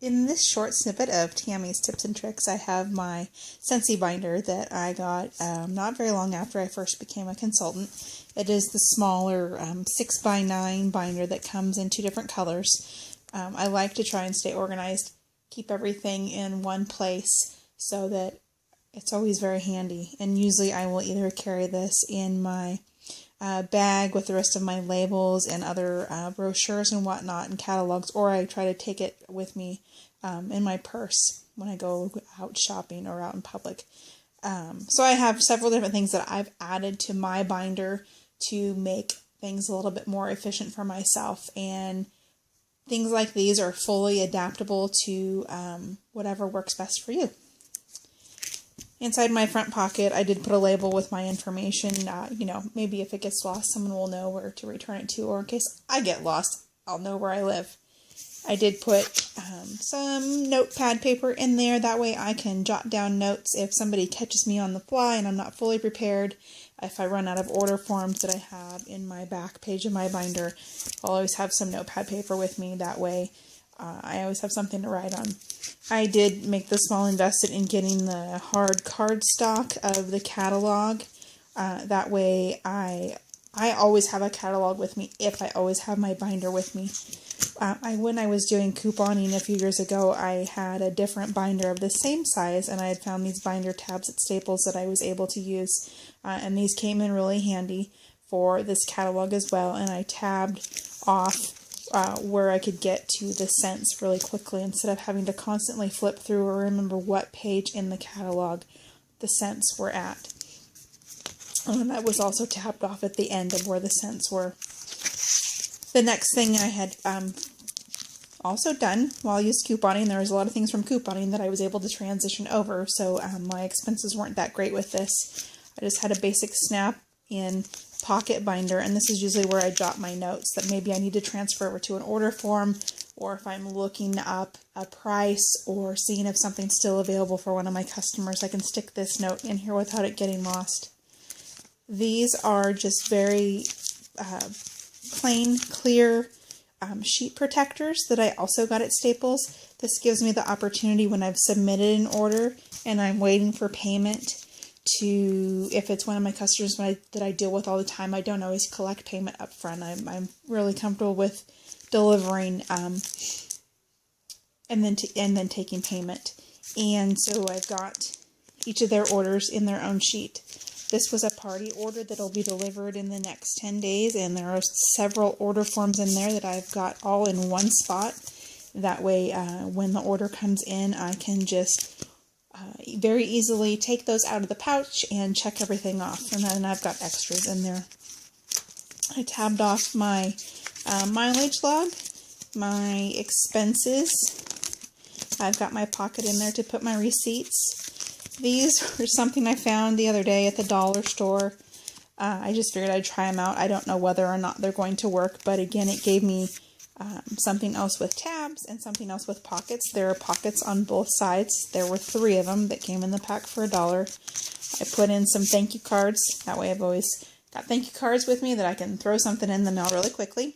In this short snippet of Tammy's tips and tricks, I have my Scentsy binder that I got not very long after I first became a consultant. It is the smaller 6x9 binder that comes in 2 different colors. I like to try and stay organized, keep everything in one place so that it's always very handy. And usually I will either carry this in my bag with the rest of my labels and other brochures and whatnot and catalogs, or I try to take it with me in my purse when I go out shopping or out in public. So I have several different things that I've added to my binder to make things a little bit more efficient for myself, and things like these are fully adaptable to whatever works best for you. Inside my front pocket, I did put a label with my information. Maybe if it gets lost, someone will know where to return it to, or in case I get lost, I'll know where I live. I did put some notepad paper in there. That way I can jot down notes if somebody catches me on the fly and I'm not fully prepared. If I run out of order forms that I have in my back page of my binder, I'll always have some notepad paper with me. That way I always have something to write on. I did make the small investment in getting the hard cardstock of the catalog. That way I always have a catalog with me if I always have my binder with me. When I was doing couponing a few years ago, I had a different binder of the same size, and I had found these binder tabs at Staples that I was able to use. And these came in really handy for this catalog as well, and I tabbed off where I could get to the scents really quickly instead of having to constantly flip through or remember what page in the catalog the scents were at. And that was also tabbed off at the end of where the scents were. The next thing I had also done while I used couponing, there was a lot of things from couponing that I was able to transition over, so my expenses weren't that great with this. I just had a basic snap-in pocket binder, and this is usually where I jot my notes that maybe I need to transfer over to an order form, or if I'm looking up a price or seeing if something's still available for one of my customers, I can stick this note in here without it getting lost. These are just very plain, clear sheet protectors that I also got at Staples. This gives me the opportunity when I've submitted an order and I'm waiting for payment to, if it's one of my customers that I deal with all the time, I don't always collect payment up front. I'm really comfortable with delivering and then taking payment. And so I've got each of their orders in their own sheet. This was a party order that will be delivered in the next 10 days, and there are several order forms in there that I've got all in one spot. That way, when the order comes in, I can just very easily take those out of the pouch and check everything off. And then I've got extras in there. I tabbed off my mileage log, my expenses. I've got my pocket in there to put my receipts. These were something I found the other day at the dollar store. I just figured I'd try them out. I don't know whether or not they're going to work, but again, it gave me something else with tabs and something else with pockets. There are pockets on both sides. There were 3 of them that came in the pack for $1. I put in some thank you cards. That way I've always got thank you cards with me that I can throw something in the mail really quickly.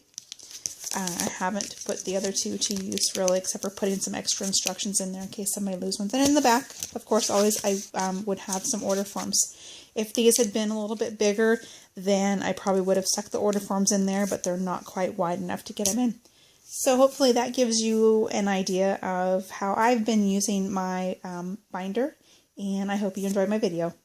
I haven't put the other 2 to use really, except for putting some extra instructions in there in case somebody loses one. Then in the back, of course, always I would have some order forms. If these had been a little bit bigger, then I probably would have stuck the order forms in there, but they're not quite wide enough to get them in. So hopefully that gives you an idea of how I've been using my binder, and I hope you enjoyed my video.